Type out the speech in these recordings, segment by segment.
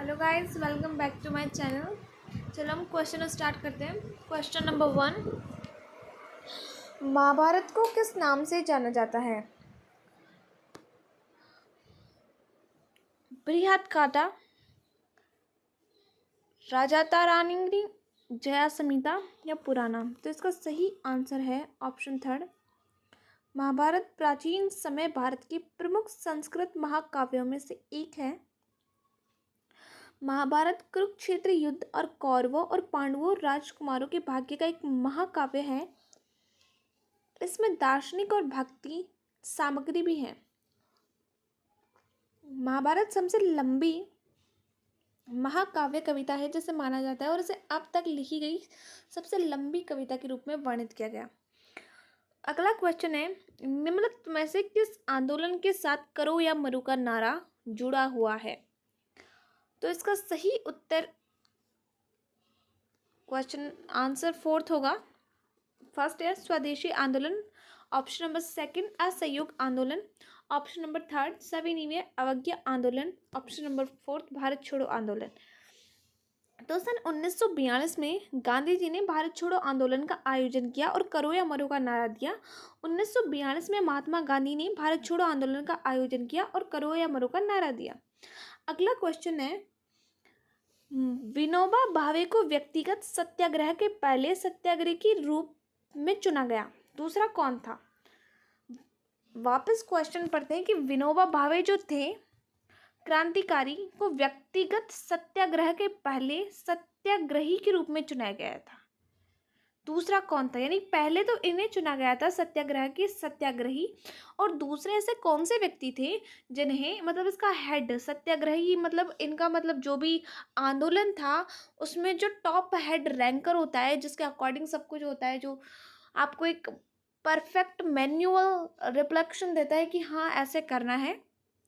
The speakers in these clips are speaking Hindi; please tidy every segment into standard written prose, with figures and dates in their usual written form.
Hello guys, welcome back to my channel. चलो हम क्वेश्चन स्टार्ट करते हैं। क्वेश्चन नंबर 1, महाभारत को किस नाम से जाना जाता है? बृहत्कथा, राजातारानिंगी, जया संहिता या पुराना? तो इसका सही आंसर है ऑप्शन थर्ड। महाभारत प्राचीन समय भारत की प्रमुख संस्कृत महाकाव्यों में से एक है। महाभारत कुरुक्षेत्र युद्ध और कौरवों और पांडवों राजकुमारों के भाग्य का एक महाकाव्य है। इसमें दार्शनिक और भक्ति सामग्री भी है। महाभारत सबसे लंबी महाकाव्य कविता है जिसे माना जाता है और इसे अब तक लिखी गई सबसे लंबी कविता के रूप में वर्णित किया गया। अगला क्वेश्चन है, निम्नलिखित में से किस आंदोलन के साथ करो या मरो का नारा जुड़ा हुआ है? तो इसका सही उत्तर क्वेश्चन आंसर फोर्थ होगा। फर्स्ट है स्वदेशी आंदोलन, ऑप्शन नंबर सेकंड असहयोग आंदोलन, ऑप्शन नंबर थर्ड सविनय अवज्ञा आंदोलन, ऑप्शन नंबर फोर्थ भारत छोड़ो आंदोलन। तो सन 1942 में गांधी जी ने भारत छोड़ो आंदोलन का आयोजन किया और करो या मरो का नारा दिया। 1942 में महात्मा गांधी ने भारत छोड़ो आंदोलन का आयोजन किया और करो या मरो का नारा दिया। अगला क्वेश्चन है, विनोबा भावे को व्यक्तिगत सत्याग्रह के पहले सत्याग्रही के रूप में चुना गया। दूसरा कौन था? वापस क्वेश्चन पढ़ते हैं कि विनोबा भावे जो थे क्रांतिकारी को व्यक्तिगत सत्याग्रह के पहले सत्याग्रही के रूप में चुना गया था। दूसरा कौन था? यानी पहले तो इन्हें चुना गया था सत्याग्रह के सत्याग्रही, और दूसरे ऐसे कौन से व्यक्ति थे जिन्हें मतलब इसका हेड सत्याग्रही मतलब इनका मतलब जो भी आंदोलन था उसमें जो टॉप हेड रैंकर होता है जिसके अकॉर्डिंग सब कुछ होता है, जो आपको एक परफेक्ट मैन्युअल रिफ्लेक्शन देता है कि हाँ ऐसे करना है,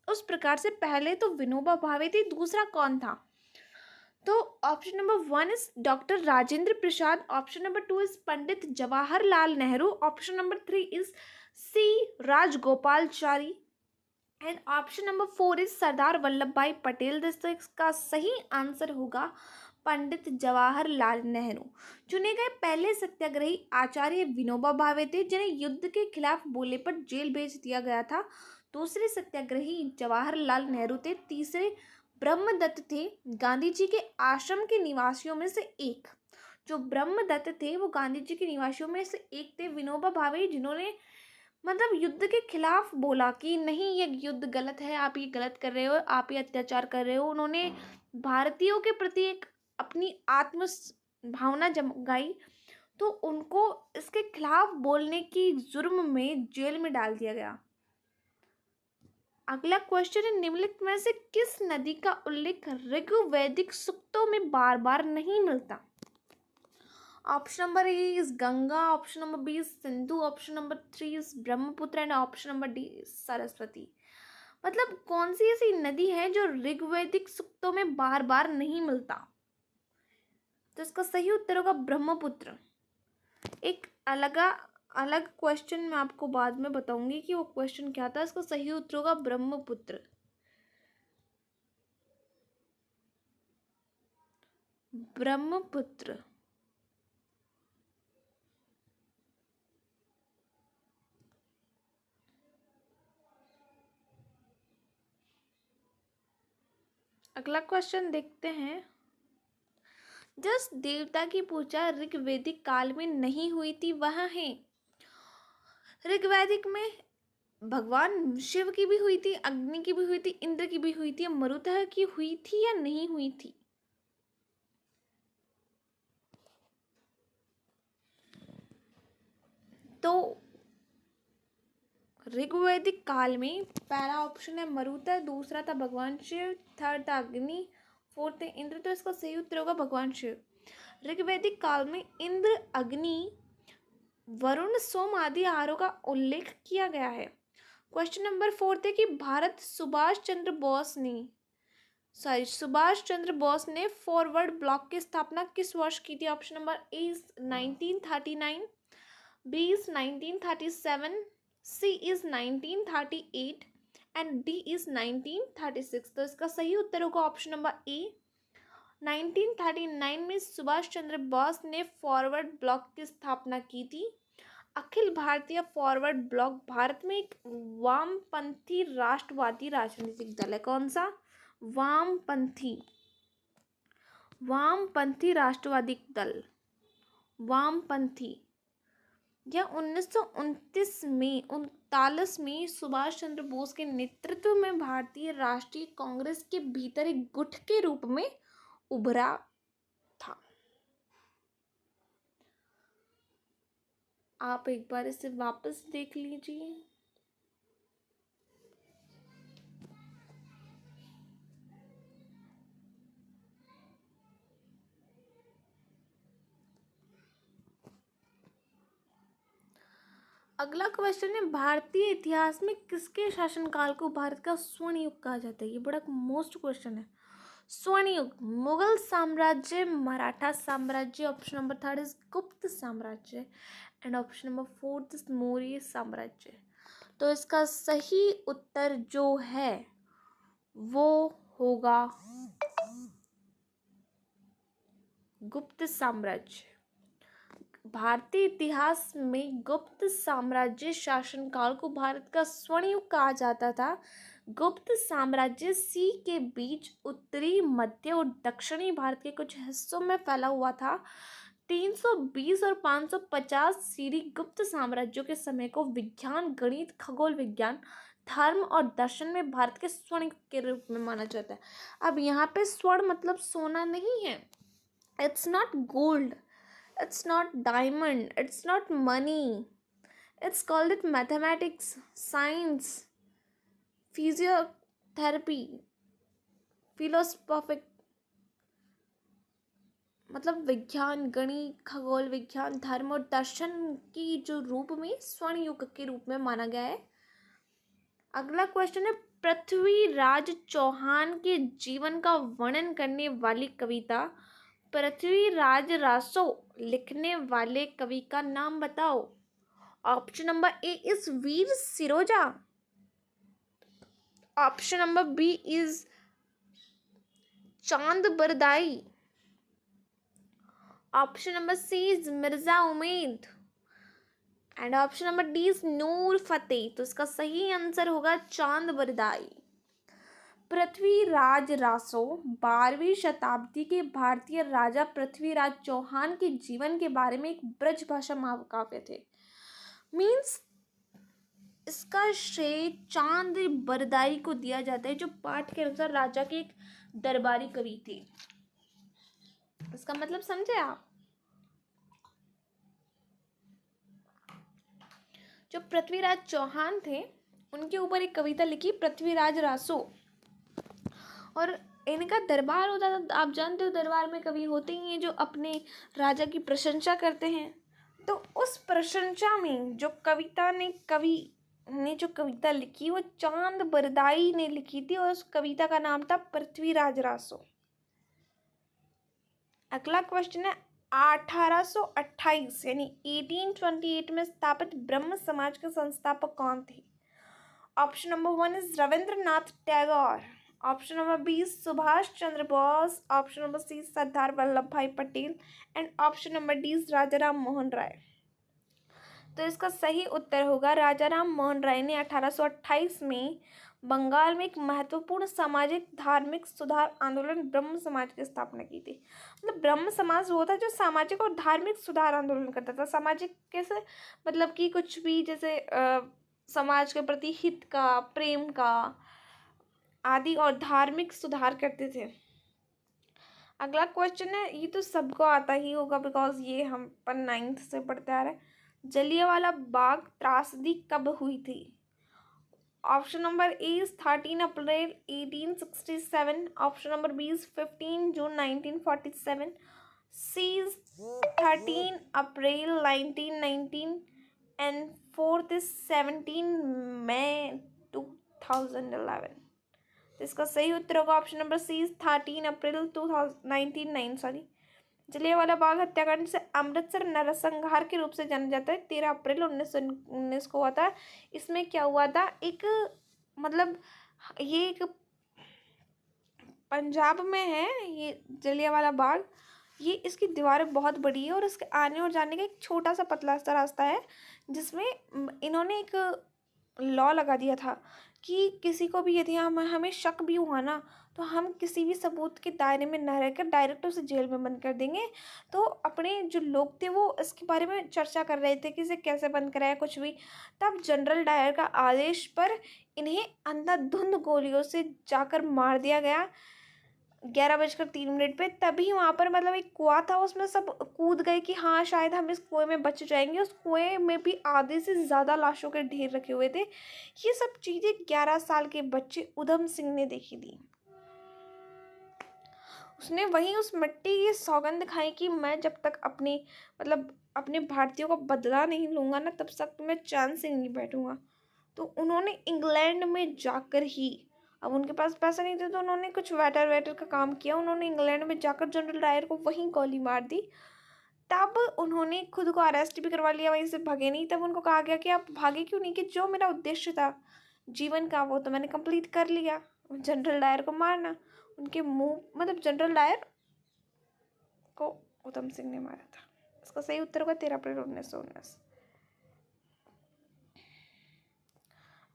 उस प्रकार से पहले तो विनोबा भावे थे। दूसरा कौन था? तो option number 1 is doctor Rajendra Prasad, option number 2 is Pandit Jawaharlal Nehru, option number 3 is C Rajagopalachari and option number 4 is Sardar Vallabhbhai Patel. इसका सही आंसर होगा पंडित जवाहरलाल नेहरू। चुने गए पहले सत्याग्रही आचार्य विनोबा भावे थे जिन्हें युद्ध के खिलाफ बोले पर जेल भेज दिया गया था। दूसरे सत्याग्रही जवाहरलाल नेहरू थे। तीसरे ब्रह्मदत्त थे, गांधी जी के आश्रम के निवासियों में से एक। जो ब्रह्मदत्त थे वो गांधी जी के निवासियों में से एक थे। विनोबा भावे जिन्होंने मतलब युद्ध के खिलाफ बोला कि नहीं ये युद्ध गलत है, आप ये गलत कर रहे हो, आप ये अत्याचार कर रहे हो। उन्होंने भारतीयों के प्रति एक अपनी आत्म भावना जगाई, तो उनको इसके खिलाफ बोलने की जुर्म में जेल में डाल दिया गया। अगला क्वेश्चन है, निम्नलिखित में से किस नदी का उल्लेख ऋग्वैदिक सूक्तों में बार बार नहीं मिलता? Option number A is Ganga, option number B is Sindhu, option number 3 is Brahmaputra and option number D Saraswati. मतलब कौन सी ऐसी नदी है जो ऋग्वैदिक सूक्तों में बार बार नहीं मिलता? तो इसका सही उत्तर होगा ब्रह्मपुत्र। एक अलग क्वेश्चन मैं आपको बाद में बताऊंगी कि वो क्वेश्चन क्या था। इसका सही उत्तर होगा ब्रह्मपुत्र। ब्रह्मपुत्र। अगला क्वेश्चन देखते हैं, जिस देवता की पूजा ऋग्वैदिक काल में नहीं हुई थी वह है? ऋग्वैदिक में भगवान शिव की भी हुई थी, अग्नि की भी हुई थी, इंद्र की भी हुई थी, मरुतः की हुई थी या नहीं हुई थी? तो ऋग्वैदिक काल में पहला ऑप्शन है मरुतः, दूसरा था भगवान शिव, थर्ड था अग्नि, फोर्थ है इंद्र। तो इसका सही उत्तर होगा भगवान शिव। ऋग्वैदिक काल में इंद्र, अग्नि, वरुण, सोम आदि आहारों का उल्लेख किया गया है। क्वेश्चन नंबर 4 है कि सुभाष चंद्र बोस ने फॉरवर्ड ब्लॉक की स्थापना किस वर्ष की थी? Option number A is 1939, B is 1937, C is 1938 and D is 1936। तो इसका सही उत्तर होगा ऑप्शन नंबर ए 1939 में सुभाष चंद्र बोस ने फॉरवर्ड ब्लॉक की स्थापना की थी। अखिल भारतीय फॉरवर्ड ब्लॉक भारत में एक वामपंथी राष्ट्रवादी राजनीतिक दल है। कौन सा? वामपंथी राष्ट्रवादी दल, वामपंथी। यह 1939 में सुभाष चंद्र बोस के नेतृत्व में भारतीय राष्ट्रीय कांग्रेस के भीतर एक गुट के रूप में उभरा था। आप एक बार इसे वापस देख लीजिए। अगला क्वेश्चन है, भारतीय इतिहास में किसके शासनकाल को भारत का स्वर्ण युग कहा जाता है? ये बड़ा मोस्ट क्वेश्चन है। स्वर्ण युग, मुगल साम्राज्य, मराठा साम्राज्य, ऑप्शन नंबर 3 इज गुप्त साम्राज्य, and option number 4 is Maurya साम्राज्य। तो इसका सही उत्तर जो है वो होगा गुप्त साम्राज्य। भारतीय इतिहास में गुप्त साम्राज्य शासनकाल को भारत का स्वर्ण युग कहा जाता था। गुप्त साम्राज्य सी के बीच उत्तरी, मध्य और दक्षिणी भारत के कुछ हिस्सों में फैला हुआ था। 320 और 550 सीरी गुप्त साम्राज्यों के समय को विज्ञान, गणित, खगोल विज्ञान, धर्म और दर्शन में भारत के स्वर्ण युग के रूप में माना जाता है। अब यहाँ पे स्वर्ण मतलब सोना नहीं है। It's not gold, it's not diamond, it's not money, it's called it mathematics, science, physiotherapy, philosophic, मतलब विज्ञान, गणित, खगोल विज्ञान, धर्म और दर्शन की जो रूप में स्वर्ण युग के रूप में माना गया है। अगला क्वेश्चन है, पृथ्वीराज चौहान के जीवन का वर्णन करने वाली कविता पृथ्वीराज रासो लिखने वाले कवि का नाम बताओ। Option number A is Veer Siroja, option number B is Chand Bardai, option number C is Mirza Umed, and option number D is Noor Fateh. तो इसका सही आंसर होगा चांद बरदाई। पृथ्वीराज रासो 12वीं शताब्दी के भारतीय राजा पृथ्वीराज चौहान के जीवन के बारे में एक ब्रज भाषा महाकाव्य थे। मीन्स इसका श्रेय चांद बरदाई को दिया जाता है, जो पाठ के अनुसार राजा के एक दरबारी कवि थे। इसका मतलब समझे आप? जो पृथ्वीराज चौहान थे उनके ऊपर एक कविता लिखी पृथ्वीराज रासो, और इनका दरबार होता था। आप जानते हो दरबार में कवि होते ही हैं जो अपने राजा की प्रशंसा करते हैं। तो उस प्रशंसा में जो कवि ने जो कविता लिखी वो चांद बरदाई ने लिखी थी, और उस कविता का नाम था पृथ्वीराज रासो। अगला क्वेश्चन है, 1828 यानी 1828 में स्थापित ब्रह्म समाज के संस्थापक कौन थे? Option number 1 is Rabindranath Tagore, option number B Subhash Chandra Bose, option number C Sardar Vallabhbhai Patel, and option number D Rajaram Mohan Roy. तो इसका सही उत्तर होगा राजाराम मोहन राय ने 1828 में बंगाल में एक महत्वपूर्ण सामाजिक धार्मिक सुधार आंदोलन ब्रह्म समाज की स्थापना की थी। मतलब ब्रह्म समाज वो था जो सामाजिक और धार्मिक सुधार आंदोलन करता था। सामाजिक कैसे? मतलब कि कुछ भी जैसे समाज के प्रति हित का, प्रेम का आदि, और धार्मिक सुधार करते थे। अगला क्वेश्चन है, ये तो सबको आता ही होगा बिकॉज ये हम 9th से पढ़ते आ रहे हैं। जलियांवाला बाग त्रासदी कब हुई थी? Option number A is 13 April 1867, option number B is 15 June 1947, C is 13 April 1919, and fourth is 17 May 2011। तो इसका सही उत्तर होगा option number C is 13 April 1909। Jallianwala Bagh हत्याकांड से अमृतसर नरसंहार के रूप से जाना जाता है। 13 अप्रैल 1919 को हुआ था। इसमें क्या हुआ था, एक मतलब ये एक पंजाब में है ये जलियांवाला बाग। ये इसकी दीवारें बहुत बड़ी है और इसके आने और जाने का एक छोटा सा पतला सा रास्ता है, जिसमें इन्होंने एक लॉ लगा दिया था कि किसी को भी यदि हमें शक भी हुआ ना, तो हम किसी भी सबूत के दायरे में न रहकर डायरेक्ट उसे जेल में बंद कर देंगे। तो अपने जो लोग थे वो इसके बारे में चर्चा कर रहे थे कि इसे कैसे बंद कराया कुछ भी। तब जनरल डायर का आदेश पर इन्हें अंधाधुंध गोलियों से जाकर मार दिया गया 11:03 पे। तभी वहाँ पर मतलब एक कुआं था, उसमें सब कूद गए कि हाँ शायद हम इस कुएं में बच जाएंगे। उस कुएं में भी आधे से ज़्यादा लाशों के ढेर रखे हुए थे। ये सब चीज़ें 11 साल के बच्चे उधम सिंह ने देखी थी। उसने वहीं उस मिट्टी की सौगंध खाई कि मैं जब तक अपने भारतीयों का बदला नहीं लूँगा ना, तब तक मैं चैन से नहीं बैठूंगा। तो उन्होंने इंग्लैंड में जाकर ही, अब उनके पास पैसा नहीं था तो उन्होंने कुछ वेटर का काम किया। उन्होंने इंग्लैंड में जाकर जनरल डायर को वहीं गोली मार दी। तब उन्होंने खुद को अरेस्ट भी करवा लिया, वहीं से भागे नहीं। तब उनको कहा गया कि आप भागे क्यों नहीं, कि जो मेरा उद्देश्य था जीवन का वो तो मैंने कंप्लीट कर लिया, जनरल डायर को मारना। उनके मुंह मतलब जनरल डायर को उधम सिंह ने मारा था। इसका सही उत्तर होगा 13 अप्रैल 1919।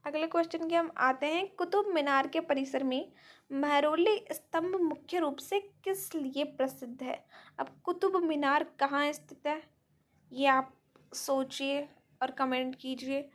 अगले क्वेश्चन की हम आते हैं। कुतुब मीनार के परिसर में महरौली स्तंभ मुख्य रूप से किस लिए प्रसिद्ध है? अब कुतुब मीनार कहाँ स्थित है, ये आप सोचिए और कमेंट कीजिए।